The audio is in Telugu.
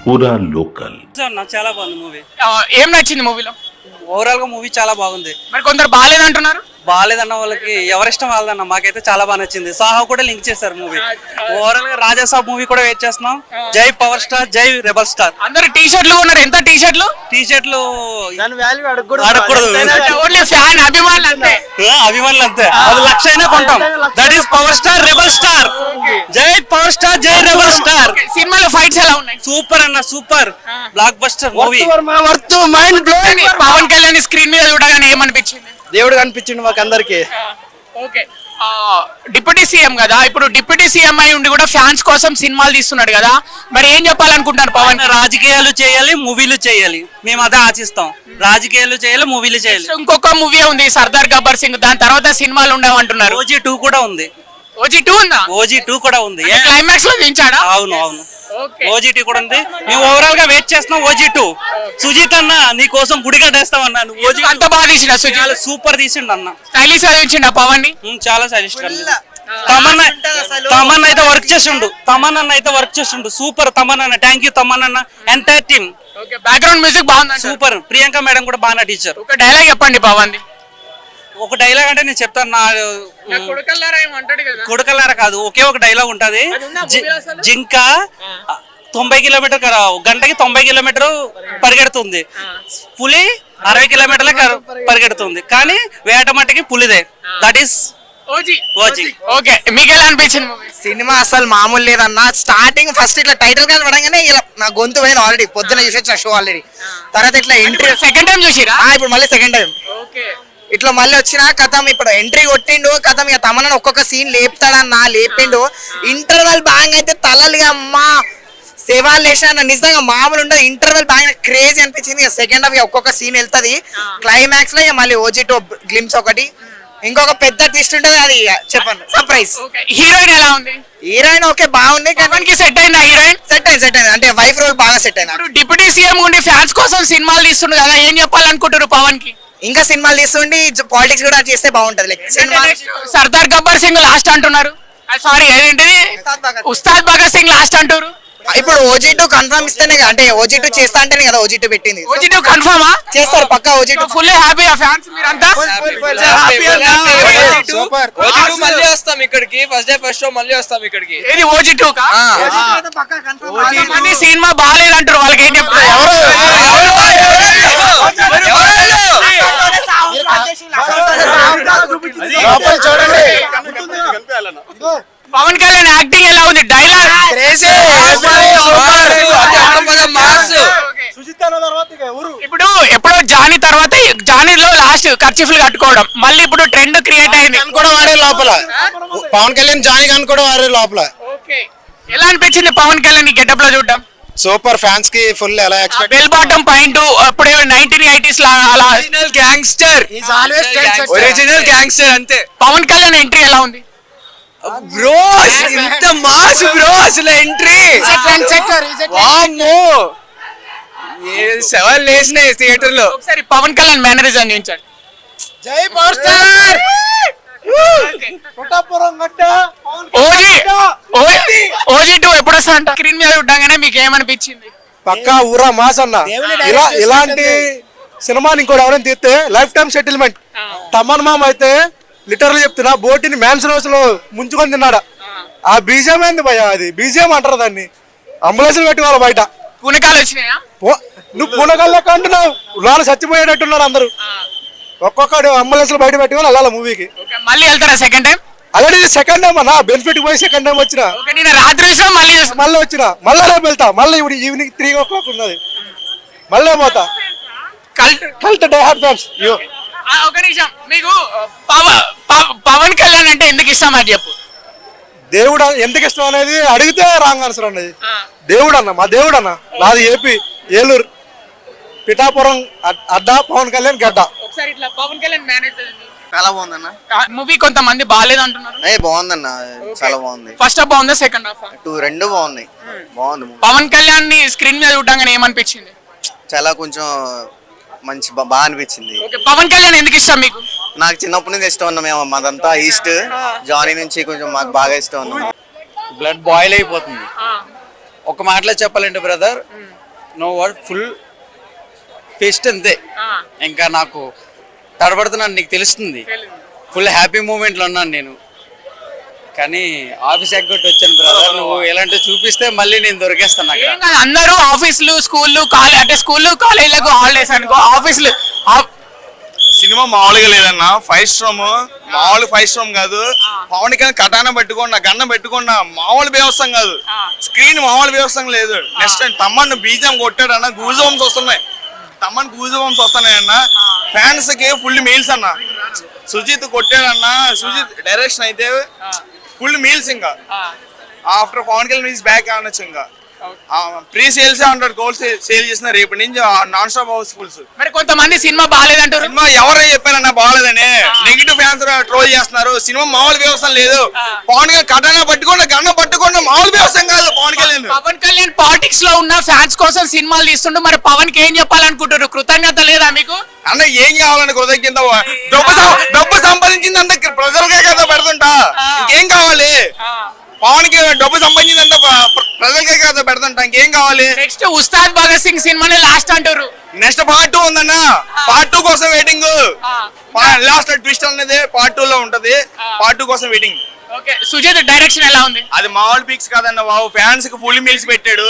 పూరా లోకల్. నాకు చాలా బాగుంది మూవీ. ఏం నచ్చింది మూవీలో? ఓవరాల్ గా మూవీ చాలా బాగుంది. మరి కొందరు బాగాలేదంటున్నారు. బాగాలేదన్న వాళ్ళకి ఎవరిష్టం వాళ్ళదన్న, మాకైతే చాలా బాగా నచ్చింది. సాహా కూడా లింక్ చేశారు మూవీ. ఓవరాల్ గా రాజాసాబ్ మూవీ కూడా వెయిట్ చేస్తున్నాం. జై పవర్ స్టార్, జై రెబల్ స్టార్. అందరు టీ షర్ట్లు ఉన్నారు. ఎంత టీ షర్ట్లు? టీ షర్ట్లు అడగకూడదు. ఓన్లీ ఫ్యాన్ అభిమానులు అంతే. అభిమానులు అంతే. అది లక్ష అయినా కొంటాం. That is power star, rebel star. జై పవర్ స్టార్, జై రెబల్ స్టార్. సినిమాలో ఫైట్స్ ఎలా ఉన్నాయి? సూపర్ అన్న, super blockbuster movie. Mind blowing. Pawan Kalyan screen మీద చూడగానే ఏమనిపించింది? దేవుడు కనిపించింది మాకు అందరికి. ఓకే, డిప్యూటీ సీఎం కదా, ఇప్పుడు డిప్యూటీ సీఎం అయి ఉండి కూడా ఫ్యాన్స్ కోసం సినిమాలు తీస్తున్నాడు కదా, మరి ఏం చెప్పాలనుకుంటున్నారు పవన్? రాజకీయాలు చేయాలి, మూవీలు చేయాలి. మేము అదే ఆశిస్తాం. రాజకీయాలు చేయాలి, మూవీలు చేయాలి. ఇంకొక మూవీ ఉంది సర్దార్ గబ్బర్ సింగ్, దాని తర్వాత సినిమాలు ఉండవు అంటున్నారు. ఓజీ 2 కూడా ఉంది. ఓజీ 2 ఉందా? ఓజీ 2 కూడా ఉంది. క్లైమాక్స్ లో దించాడా? అవును అవును, ఓజీ 2 కూడా ఉంది. మేము ఓవరాల్ గా వెయిట్ చేస్తున్నాం. ఓజీ 2 సుజిత్ అన్న నీ కోసం గుడిగా వేస్తామన్నాను. ఓజీ అంత బాగా తీసిన సుజిత్, సూపర్ తీసిండు అన్న. స్టైలిష్ గా తీసిండు పవన్ ని. చాలా సజెస్ట్ తమన్ అయితే వర్క్ చేసిండు. తమన్ అన్న అయితే వర్క్ చేసిండు. సూపర్ తమన్ అన్న. థ్యాంక్ యూ తమన్ అన్న. Entire team. బ్యాక్గ్రౌండ్ మ్యూజిక్ బాగుంది. సూపర్. ప్రియాంక మేడం కూడా బాగా నటించారు. ఒక డైలాగ్ చెప్పండి పవన్ ది. ఒక డైలాగ్ అంటే నేను చెప్తాను. నా కొడుకల్లారా కాదు, ఒకే ఒక డైలాగ్ ఉంటది. జింక 90 కిలోమీటర్ గంటకి 90 కిలోమీటర్ పరిగెడుతుంది. పులి 60 కిలోమీటర్ల పరిగెడుతుంది. కానీ వేట మట్టికి పులిదే. That is OG. ఓకే, మీకు ఎలా అనిపించింది మూవీ? సినిమా అసలు మామూలు లేదన్న. స్టార్టింగ్ ఫస్ట్ ఇట్లా టైటిల్ కాల్ పడగానే ఇలా నా గొంతు పోయింది. ఆల్రెడీ పొద్దున చూసొచ్చిన షో ఆల్రెడీ. తర్వాత ఇట్లా ఎంట్రీ సెకండ్ టైం చూసిరా? ఇప్పుడు మళ్ళీ సెకండ్ టైం ఇట్లా మళ్ళీ వచ్చిన కథం. ఇప్పుడు ఎంట్రీ కొట్టిండు కథం. ఇక తమన్నా ఒక్కొక్క సీన్ లేపుతాడన్నా, లేపిండు. ఇంటర్వెల్ బాగా అయితే తలలుగా అమ్మా సేవాలు వేసిన నిజంగా మామూలు ఉండదు. ఇంటర్వెల్ బాగా క్రేజీ అనిపించింది. ఇక సెకండ్ హాఫ్ ఒక్కొక్క సీన్ వెళ్తుంది. క్లైమాక్స్ లో ఇక మళ్ళీ ఓజీ 2 గ్లిమ్స్ ఒకటి, ఇంకొక పెద్ద ట్విస్ట్ ఉంటుంది. అది చెప్పండి, సర్ప్రైజ్. హీరోయిన్ ఎలా ఉంది? హీరోయిన్ ఓకే బాగుంది. కానీ సెట్ అయిందా హీరోయిన్? సెట్ అయింది అంటే వైఫ్ రోల్ బాగా సెట్ అయింది. డిప్యూటీ సీఎం ఉండి ఫ్యాన్స్ కోసం సినిమాలు తీస్తుండ్రు కదా, ఏం చెప్పాలనుకుంటారు పవన్ కి? ఇంకా సినిమాలు తీస్తుండి పాలిటిక్స్ కూడా చేస్తే బాగుంటది. Like cinema Sardar Gabbar Singh last అంటున్నారు. సారీ అదేంటిది, ఉస్తాద్ భగత్ సింగ్ లాస్ట్ అంటారు. ఇప్పుడు ఓజీ 2 కన్ఫర్మ్ ఇస్తేనే కదా, అంటే ఓజీ 2 చేస్తా అంటేనే కదా ఓజీ 2 పెట్టింది. ఓజీ 2 కన్ఫర్మా? చేస్తారు పక్కా. ఓజీ 2 ఫుల్ హ్యాపీ ఆ ఫ్యాన్స్ మీరంతా. మళ్ళీ వస్తాం ఇక్కడికి. ఫస్ట్ డే ఫస్ట్ షో మళ్ళీ వస్తాం ఇక్కడికి. ఏది ఓజీ 2 కా? సినిమా బాగాలేదంటారు. వాళ్ళకి ఏం చెప్తారు? పవన్ కళ్యాణ్ యాక్టింగ్ ఎలా ఉంది? డైలాగ్ ఇప్పుడు ఎప్పుడో జానీ తర్వాత, జానీలో లాస్ట్ కర్చీఫ్లు కట్టుకోవడం, మళ్ళీ ఇప్పుడు ట్రెండ్ క్రియేట్ అయింది. కూడా వాడే లోపల పవన్ కళ్యాణ్ జానీ గాని కూడా వాడే లోపల. ఎలా అనిపించింది పవన్ కళ్యాణ్ గెటప్ లో చూడడం? సూపర్. ఫ్యాన్స్ కి ఫుల్ ఎలా ఎక్స్పెక్ట్. బెల్ బాటమ్ పాయింట్ అప్పుడు 1980s లా అలా గ్యాంగ్స్టర్, ఒరిజినల్ గ్యాంగ్స్టర్ అంతే. పవన్ కళ్యాణ్ ఎంట్రీ ఎలా ఉంది బ్రో? ఇంత మాస్ బ్రో అసలు ఎంట్రీ. సెవెన్ లేసినాయి థియేటర్ లో. ఒకసారి పవన్ కళ్యాణ్ మేనరిజం అందించండి. జై పవర్ స్టార్. ఓజీ 2 ఎప్పుడు వస్తా? స్క్రీన్ మీద చూడగానే మీకు ఏమనిపించింది? పక్కా ఊరా మాస్ అన్న. ఇలాంటి సినిమాని ఇంకోటి ఎవరైనా తీస్తే లైఫ్ టైం సెటిల్మెంట్. తమన్ మామ అయితే లిటరల్ చెప్తున్నా, బోటిని మ్యాన్షన్ హౌస్ లో ముంచుకొని తిన్నాడా. ఆ బీజం ఏంది భయ? అది బీజం అంటారు దాన్ని. అంబులెన్స్ పెట్టుకోవాలి బయట. పునకాలు వచ్చినాయా? నువ్వు పునకాలు లెక్క అంటున్నావు. లోన చచ్చిపోయేటట్టున్నారు అందరు. ఒక్కొక్కడు అంబులెన్స్ లో బయట పెట్టుకొని వెళ్ళాలి మూవీకి. మళ్ళీ వెళ్తారా second time? Already second time అన్న. బెనిఫిట్ పోయి సెకండ్ టైం వచ్చిన. రాత్రి మళ్ళీ వచ్చిన. మళ్ళీ రేపు వెళ్తా. మళ్ళీ ఇప్పుడు ఈవినింగ్ 3 o'clock ఉన్నది. మళ్ళీ పోతా. Cult die hard fans. ఒక నిమిషం, మీకు పవన్ కళ్యాణ్ అంటే ఎందుకు ఇష్టం అని చెప్పు. దేవుడు ఎందుకు ఇష్టం అనేది అడిగితే రాంగ్ ఆన్సర్ అన్నది. దేవుడు అన్న, మా దేవుడు అన్న. నాది ఏపీ ఏలూరు పిఠాపురం అడ్డా పవన్ కళ్యాణ్ గడ్డ. ఒకసారి ఇట్లా పవన్ కళ్యాణ్ మేనేజర్ చాలా బాగుందన్న మూవీ. కొంతమంది బాగాలేదు అంటున్నారు. బాగుందన్న, చాలా బాగుంది. ఫస్ట్ హాఫ్ బాగుందా సెకండ్ హాఫ్? రెండు బాగున్నాయి. బాగుంది. పవన్ కళ్యాణ్ ని స్క్రీన్ మీద చూడగానే ఏమనిపించింది? చాలా కొంచెం మంచి బాగా అనిపించింది. పవన్ కళ్యాణ్ ఎందుకు ఇష్టం మీకు? నాకు చిన్నప్పటి నుంచి ఇష్టం ఉన్నాం. మేము మాదంతా ఈస్ట్. జానీ నుంచి కొంచెం మాకు బాగా ఇష్టం ఉన్నాం. బ్లడ్ బాయిల్ అయిపోతుంది. ఒక మాటలో చెప్పాలంటే brother, no word, full fest అంతే. ఇంకా నాకు తడబడుతున్నాను, నీకు తెలుస్తుంది. ఫుల్ హ్యాపీ మూమెంట్లో ఉన్నాను నేను. కానీ ఆఫీస్ ఎగ్గొట్టి వచ్చాను బ్రదర్, నువ్వు ఎలాంటి చూపిస్తే మళ్ళీ నేను దొరికేస్తాను అక్కడ. ఏం కాదు, అందరూ ఆఫీసులు స్కూళ్ళు అంటే స్కూళ్ళు కాలేజీలకు హాలిడేస్ అనుకో, ఆఫీసులు సినిమా మామూలుగా లేదన్న. 5 స్టార్ మామూలు 5 స్టార్ కాదు. పవన్ కళ్యాణ్ కటాన పెట్టుకున్నా, గన్న పెట్టుకున్నా, మామూలు వ్యవస్థం కాదు. స్క్రీన్ మామూలు వ్యవస్థం లేదు. నెక్స్ట్ టైం తమ్మన్ బీజం కొట్టాడన్న, గూజ్ బంప్స్ వస్తున్నాయి. తమ్మన్ గూజ్ బంప్స్ వస్తున్నాయన్న. ఫ్యాన్స్ కి ఫుల్ మీల్స్ అన్న. సుజిత్ కొట్టాడన్న, సుజిత్ డైరెక్షన్ అయితే ఫుల్ మీల్స్. ఇంకా after Pawan Kalyan is back అనొచ్చు. ఇంకా ప్రీ సేల్స్ 100 crores సేల్ చేసిన రేపటి నుంచి నాన్ స్టాప్ హౌస్ఫుల్స్. మరి కొంతమంది సినిమా బాగాలేదంటారు. సినిమా ఎవరై చెప్పారన్నా బాగాలేదని? నెగిటివ్ ఫ్యాన్స్ ట్రోల్ చేస్తున్నారు. సినిమా మామూలు వ్యవస్థ లేదు. పవన్ కళ్యాణ్ కటానా పట్టుకోండి, గన్న పట్టుకోండి, మామూలు వ్యవస్థ కాదు. పవన్ కళ్యాణ్ పాలిటిక్స్ లో ఉన్న ఫ్యాన్స్ కోసం సినిమాలు తీస్తుండు. మరి పవన్ కి ఏం చెప్పాలనుకుంటారు? కృతజ్ఞత లేదా మీకు? అన్న ఏం కావాలని కృతజ్ఞత? డబ్బు సంపాదించింది అంత ప్రజలకే కదా పెడుతుంటా, ఇంకేం కావాలి? పవన్ కి డబ్బు సంపాదించింది అంత ప్రజలకే కదా పెడుతుంటా, ఇంకేం కావాలి? నెక్స్ట్ ఉస్తాద్ భగత్ సింగ్ సినిమానే లాస్ట్ అంటారు. నెక్స్ట్ పార్ట్ 2 ఉందన్న. పార్ట్ 2 కోసం వెయిటింగ్. లాస్ట్ ట్విస్ట్ అనేది పార్ట్ 2 లో ఉంటది. పార్ట్ 2 కోసం వెయిటింగ్. ఓకే, సుజిత్ డైరెక్షన్ ఎలా ఉంది? అది మామూలు పిక్స్ కాదన్న బాబు, ఫ్యాన్స్ కి ఫుల్ మీల్స్ పెట్టాడు.